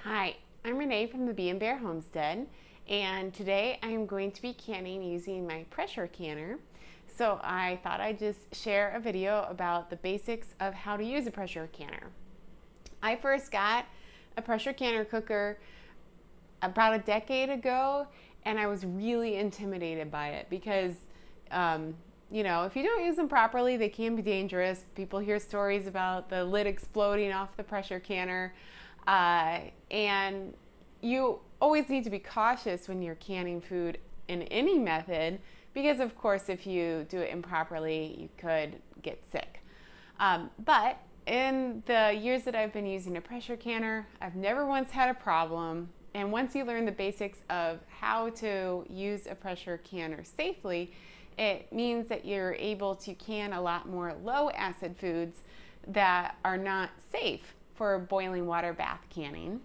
Hi, I'm Renee from the Bee and Bear Homestead, and today I am going to be canning using my pressure canner. So I thought I'd just share a video about the basics of how to use a pressure canner. I first got a pressure canner cooker about a decade ago, and I was really intimidated by it because if you don't use them properly, they can be dangerous. People hear stories about the lid exploding off the pressure canner. And you always need to be cautious when you're canning food in any method because, of course, if you do it improperly, you could get sick. But in the years that I've been using a pressure canner, I've never once had a problem. And once you learn the basics of how to use a pressure canner safely, it means that you're able to can a lot more low acid foods that are not safe for boiling water bath canning.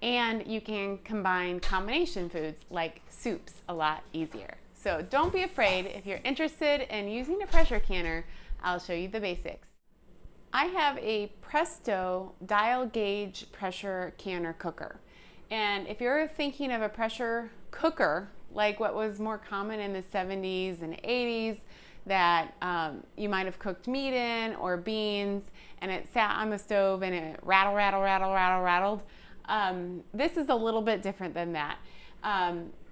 And you can combine combination foods like soups a lot easier. So don't be afraid. If you're interested in using a pressure canner, I'll show you the basics. I have a Presto dial gauge pressure canner cooker. And if you're thinking of a pressure cooker, like what was more common in the 70s and 80s, that you might have cooked meat in or beans, and it sat on the stove and it rattled. This is a little bit different than that.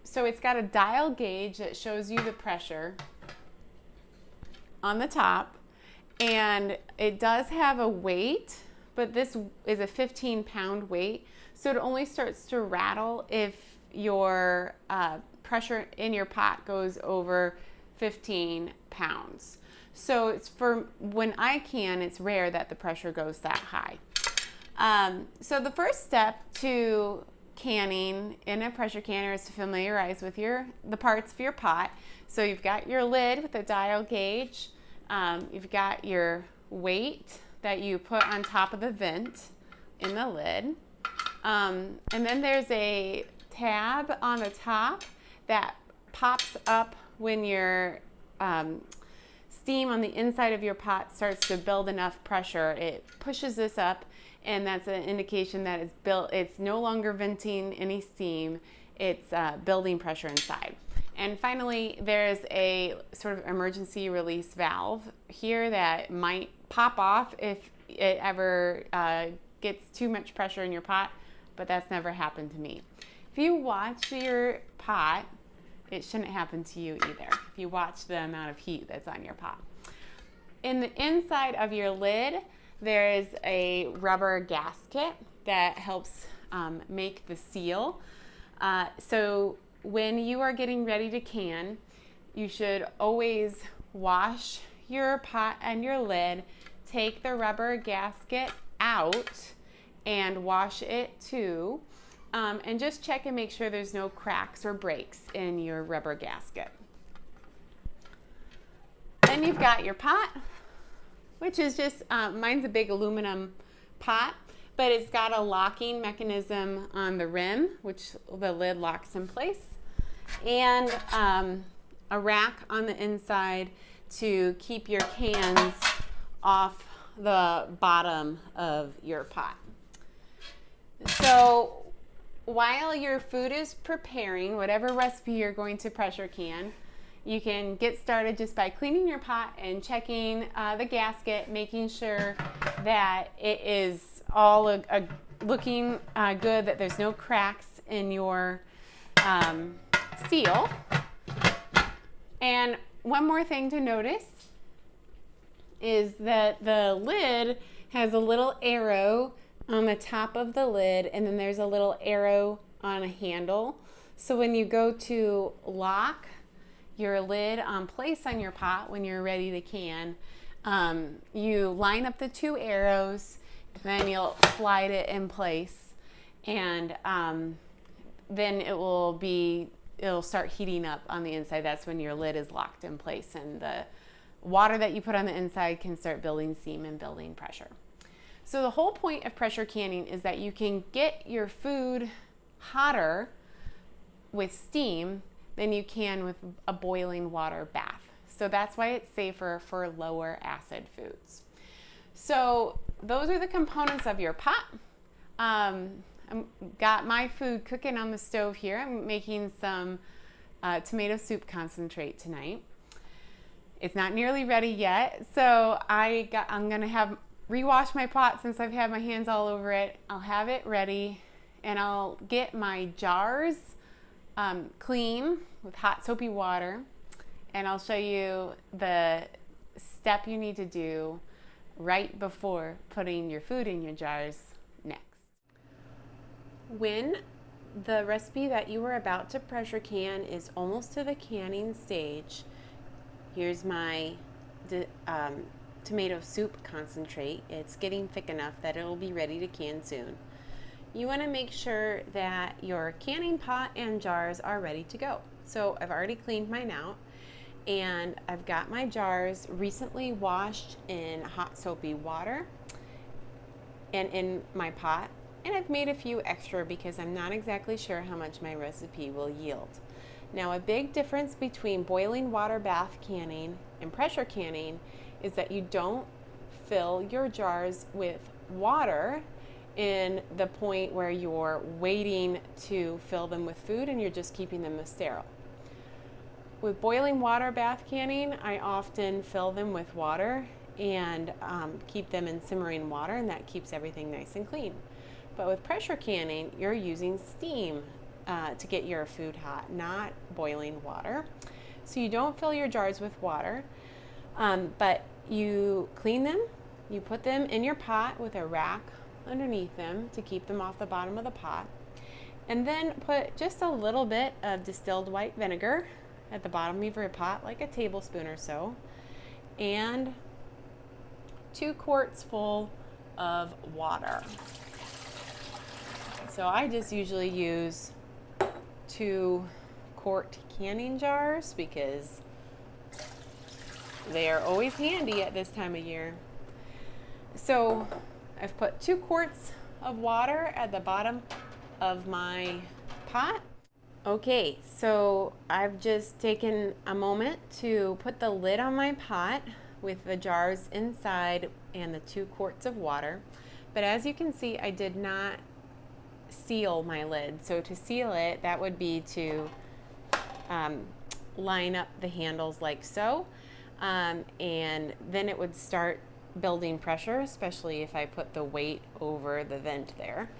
So it's got a dial gauge that shows you the pressure on the top, and it does have a weight, but this is a 15-pound weight, so it only starts to rattle if your pressure in your pot goes over 15 pounds. So it's for when I can, it's rare that the pressure goes that high. So the first step to canning in a pressure canner is to familiarize with the parts of your pot. So you've got your lid with a dial gauge. You've got your weight that you put on top of the vent in the lid. And then there's a tab on the top that pops up when your steam on the inside of your pot starts to build enough pressure. It pushes this up, and that's an indication that it's no longer venting any steam. It's building pressure inside. And finally, there's a sort of emergency release valve here that might pop off if it ever gets too much pressure in your pot, but that's never happened to me. If you watch your pot, it shouldn't happen to you either if you watch the amount of heat that's on your pot. In the inside of your lid, there is a rubber gasket that helps make the seal. So when you are getting ready to can, you should always wash your pot and your lid, take the rubber gasket out and wash it too. And just check and make sure there's no cracks or breaks in your rubber gasket. Then you've got your pot, which is just, mine's a big aluminum pot, but it's got a locking mechanism on the rim, which the lid locks in place, and a rack on the inside to keep your cans off the bottom of your pot. So while your food is preparing, whatever recipe you're going to pressure can, you can get started just by cleaning your pot and checking the gasket, making sure that it is all looking good, that there's no cracks in your seal. And one more thing to notice is that the lid has a little arrow on the top of the lid, and then there's a little arrow on a handle. So when you go to lock your lid on place on your pot when you're ready to can, you line up the two arrows, then you'll slide it in place, and then it'll start heating up on the inside. That's when your lid is locked in place, and the water that you put on the inside can start building steam and building pressure. So the whole point of pressure canning is that you can get your food hotter with steam than you can with a boiling water bath. So that's why it's safer for lower acid foods. So those are the components of your pot. I've got my food cooking on the stove here. I'm making some tomato soup concentrate tonight. It's not nearly ready yet, so I'm gonna rewash my pot since I've had my hands all over it. I'll have it ready, and I'll get my jars clean with hot soapy water, and I'll show you the step you need to do right before putting your food in your jars next. When the recipe that you are about to pressure can is almost to the canning stage, here's my tomato soup concentrate. It's getting thick enough that it'll be ready to can soon. You want to make sure that your canning pot and jars are ready to go. So I've already cleaned mine out, and I've got my jars recently washed in hot soapy water and in my pot, and I've made a few extra because I'm not exactly sure how much my recipe will yield. Now, a big difference between boiling water bath canning and pressure canning is that you don't fill your jars with water in the point where you're waiting to fill them with food and you're just keeping them sterile. With boiling water bath canning, I often fill them with water and keep them in simmering water, and that keeps everything nice and clean. But with pressure canning, you're using steam to get your food hot, not boiling water. So you don't fill your jars with water, but you clean them, you put them in your pot with a rack underneath them to keep them off the bottom of the pot, and then put just a little bit of distilled white vinegar at the bottom of your pot, like a tablespoon or so, and 2 quarts full of water. So I just usually use 2-quart canning jars because they are always handy at this time of year. So I've put 2 quarts of water at the bottom of my pot. Okay, so I've just taken a moment to put the lid on my pot with the jars inside and the 2 quarts of water. But as you can see, I did not seal my lid. So to seal it, that would be to line up the handles like so, and then it would start building pressure, especially if I put the weight over the vent there.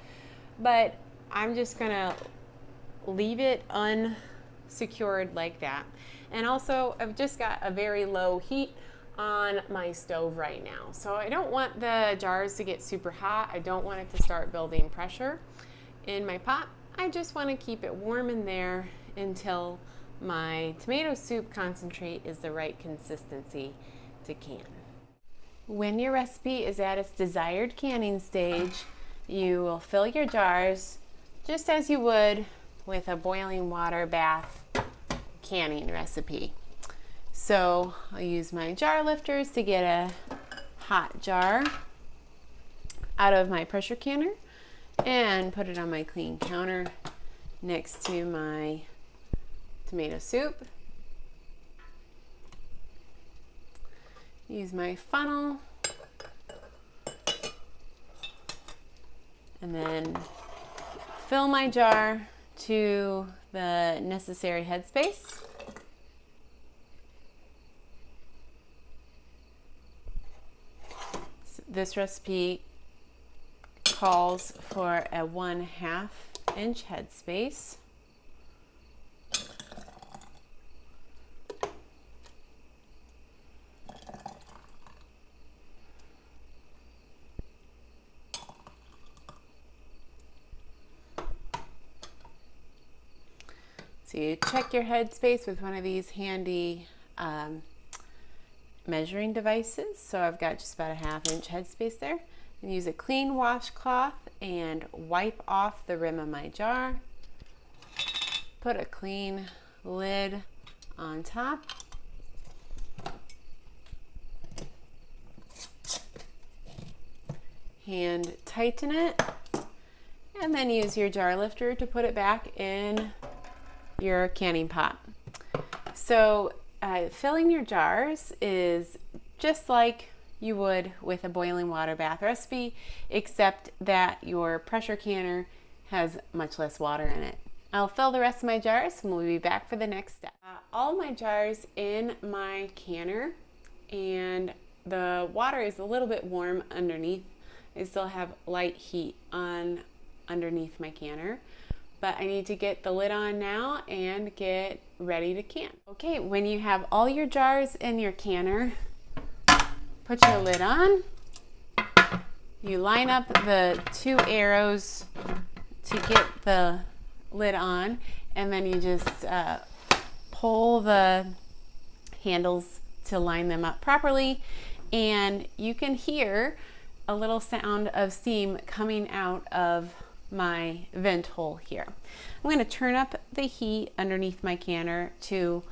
But I'm just gonna leave it unsecured like that. And also, I've just got a very low heat on my stove right now. So I don't want the jars to get super hot. I don't want it to start building pressure in my pot. I just want to keep it warm in there until my tomato soup concentrate is the right consistency to can. When your recipe is at its desired canning stage, you will fill your jars just as you would with a boiling water bath canning recipe. So I'll use my jar lifters to get a hot jar out of my pressure canner and put it on my clean counter next to my tomato soup. Use my funnel and then fill my jar to the necessary headspace. This recipe calls for a 1/2 inch headspace. So you check your headspace with one of these handy measuring devices. So I've got just about a 1/2 inch headspace there. And use a clean washcloth and wipe off the rim of my jar. Put a clean lid on top. Hand tighten it, and then use your jar lifter to put it back in your canning pot. So filling your jars is just like you would with a boiling water bath recipe, except that your pressure canner has much less water in it. I'll fill the rest of my jars and we'll be back for the next step. All my jars in my canner, and the water is a little bit warm underneath. I still have light heat on underneath my canner, but I need to get the lid on now and get ready to can. Okay, when you have all your jars in your canner, put your lid on. You line up the 2 arrows to get the lid on, and then you just pull the handles to line them up properly, and you can hear a little sound of steam coming out of my vent hole here. I'm going to turn up the heat underneath my canner to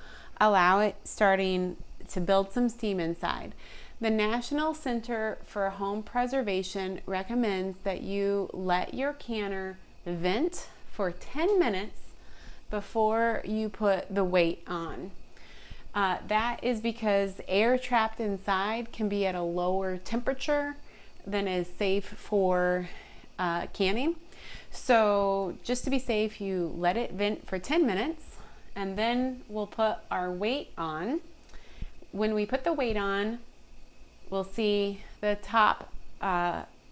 allow it starting to build some steam inside. The National Center for Home Preservation recommends that you let your canner vent for 10 minutes before you put the weight on. That is because air trapped inside can be at a lower temperature than is safe for canning. So just to be safe, you let it vent for 10 minutes, and then we'll put our weight on. When we put the weight on, we'll see the top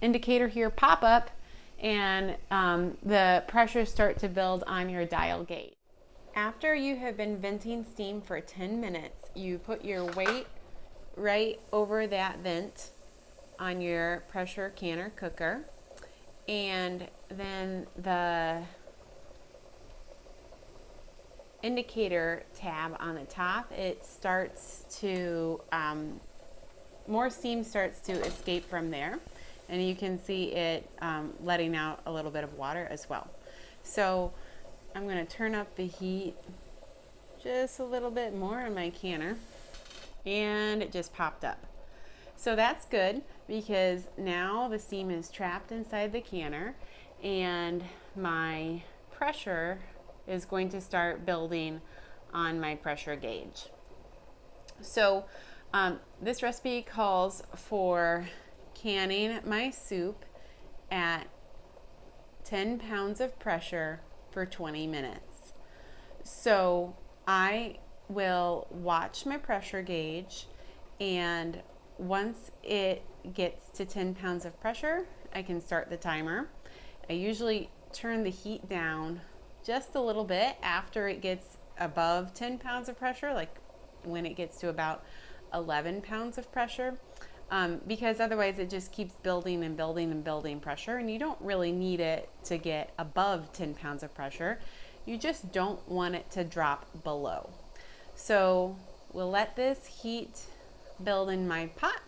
indicator here pop up, and the pressure start to build on your dial gauge. After you have been venting steam for 10 minutes, you put your weight right over that vent on your pressure canner cooker, and then the indicator tab on the top, it starts to, more steam starts to escape from there, and you can see it letting out a little bit of water as well. So I'm going to turn up the heat just a little bit more on my canner, and it just popped up. So that's good, because now the steam is trapped inside the canner and my pressure is going to start building on my pressure gauge. So this recipe calls for canning my soup at 10 pounds of pressure for 20 minutes. So I will watch my pressure gauge, and once it gets to 10 pounds of pressure, I can start the timer. I usually turn the heat down just a little bit after it gets above 10 pounds of pressure, like when it gets to about 11 pounds of pressure, because otherwise it just keeps building and building and building pressure, and you don't really need it to get above 10 pounds of pressure. You just don't want it to drop below. So we'll let this heat build in my pot,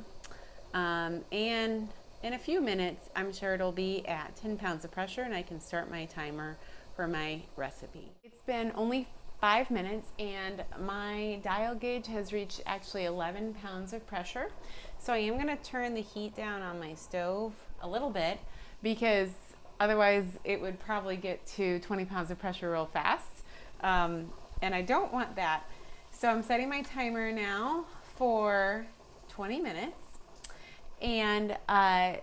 and in a few minutes I'm sure it'll be at 10 pounds of pressure, and I can start my timer for my recipe. It's been only 5 minutes and my dial gauge has reached actually 11 pounds of pressure. So I am going to turn the heat down on my stove a little bit, because otherwise it would probably get to 20 pounds of pressure real fast, and I don't want that. So I'm setting my timer now for 20 minutes, and I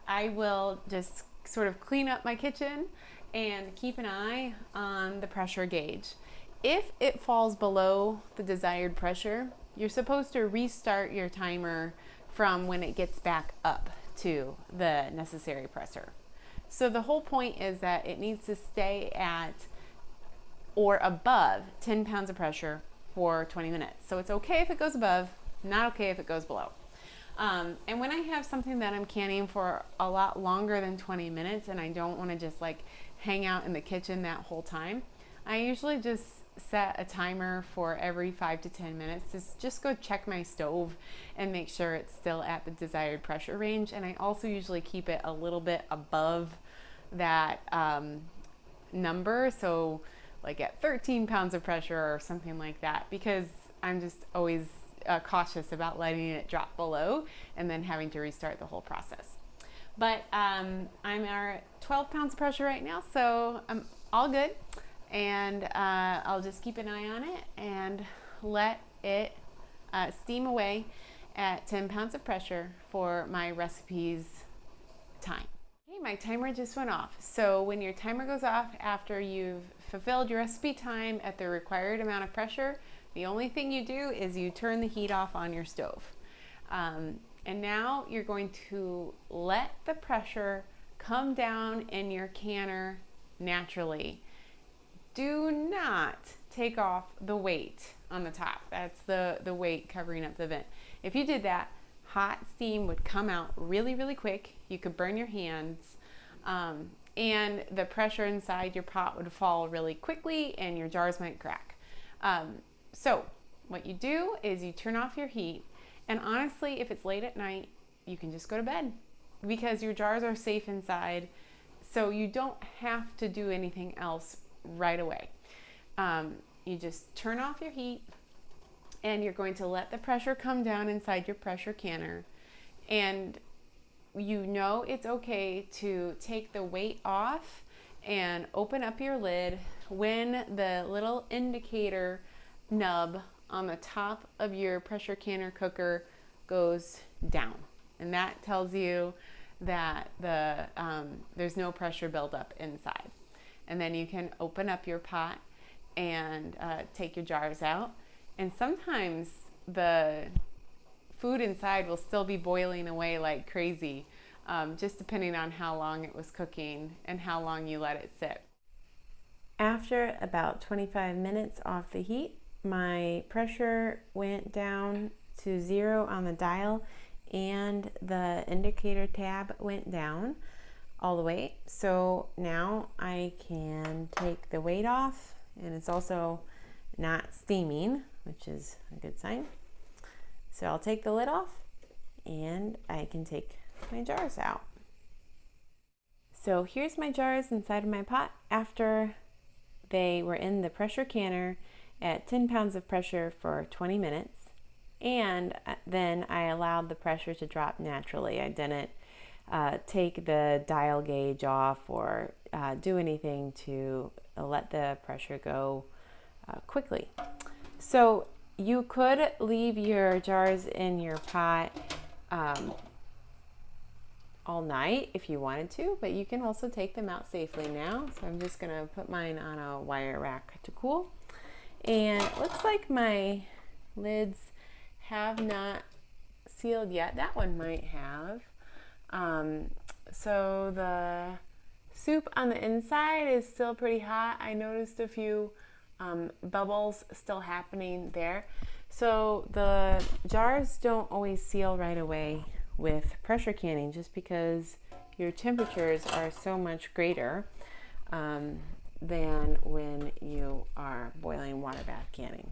will just sort of clean up my kitchen and keep an eye on the pressure gauge. If it falls below the desired pressure, you're supposed to restart your timer from when it gets back up to the necessary pressure. So the whole point is that it needs to stay at or above 10 pounds of pressure for 20 minutes. So it's okay if it goes above, not okay if it goes below. And when I have something that I'm canning for a lot longer than 20 minutes and I don't want to just like hang out in the kitchen that whole time, I usually just set a timer for every 5 to 10 minutes to just go check my stove and make sure it's still at the desired pressure range. And I also usually keep it a little bit above that number, so like at 13 pounds of pressure or something like that, because I'm just always cautious about letting it drop below and then having to restart the whole process. But I'm at 12 pounds of pressure right now, so I'm all good. And I'll just keep an eye on it and let it steam away at 10 pounds of pressure for my recipe's time. Okay, my timer just went off. So when your timer goes off after you've fulfilled your recipe time at the required amount of pressure, the only thing you do is you turn the heat off on your stove. And now you're going to let the pressure come down in your canner naturally. Do not take off the weight on the top. That's the weight covering up the vent. If you did that, hot steam would come out really, really quick. You could burn your hands, and the pressure inside your pot would fall really quickly and your jars might crack. So what you do is you turn off your heat, and honestly, if it's late at night, you can just go to bed because your jars are safe inside, so you don't have to do anything else right away. You just turn off your heat, and you're going to let the pressure come down inside your pressure canner, and you know it's okay to take the weight off and open up your lid when the little indicator nub on the top of your pressure canner cooker goes down, and that tells you that there's no pressure buildup inside. And then you can open up your pot and take your jars out. And sometimes the food inside will still be boiling away like crazy, just depending on how long it was cooking and how long you let it sit. After about 25 minutes off the heat, my pressure went down to 0 on the dial, and the indicator tab went down all the way. So now I can take the weight off, and it's also not steaming, which is a good sign. So I'll take the lid off, and I can take my jars out. So here's my jars inside of my pot after they were in the pressure canner at 10 pounds of pressure for 20 minutes. And then I allowed the pressure to drop naturally. I didn't take the dial gauge off or do anything to let the pressure go quickly. So you could leave your jars in your pot all night if you wanted to, but you can also take them out safely now. So I'm just gonna put mine on a wire rack to cool. And it looks like my lids have not sealed yet. That one might have. So the soup on the inside is still pretty hot. I noticed a few bubbles still happening there. So the jars don't always seal right away with pressure canning, just because your temperatures are so much greater than when you are boiling water bath canning.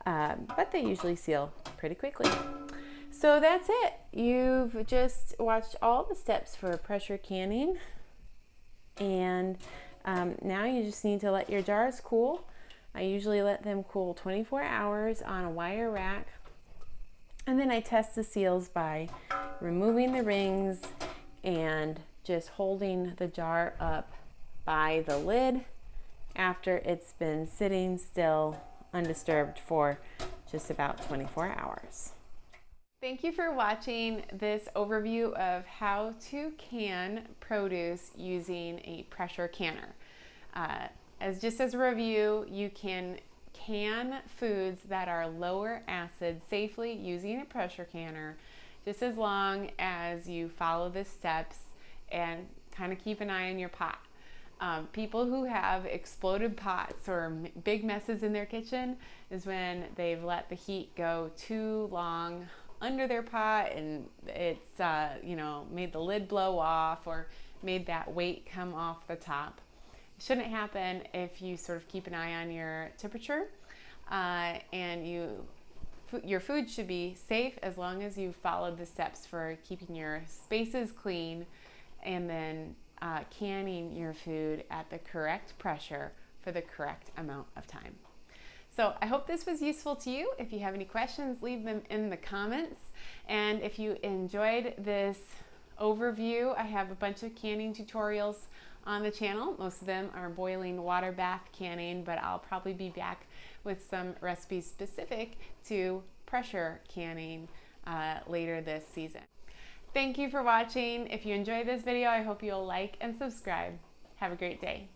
But they usually seal pretty quickly. So that's it. You've just watched all the steps for pressure canning, and now you just need to let your jars cool. I usually let them cool 24 hours on a wire rack, and then I test the seals by removing the rings and just holding the jar up by the lid after it's been sitting still undisturbed for just about 24 hours. Thank you for watching this overview of how to can produce using a pressure canner. Just as a review, you can foods that are lower acid safely using a pressure canner, just as long as you follow the steps and kind of keep an eye on your pot. People who have exploded pots or big messes in their kitchen is when they've let the heat go too long under their pot, and it's made the lid blow off or made that weight come off the top. It shouldn't happen if you sort of keep an eye on your temperature, and your food should be safe as long as you followed the steps for keeping your spaces clean, and then canning your food at the correct pressure for the correct amount of time. So I hope this was useful to you. If you have any questions, leave them in the comments. And if you enjoyed this overview, I have a bunch of canning tutorials on the channel. Most of them are boiling water bath canning, but I'll probably be back with some recipes specific to pressure canning later this season. Thank you for watching. If you enjoyed this video, I hope you'll like and subscribe. Have a great day.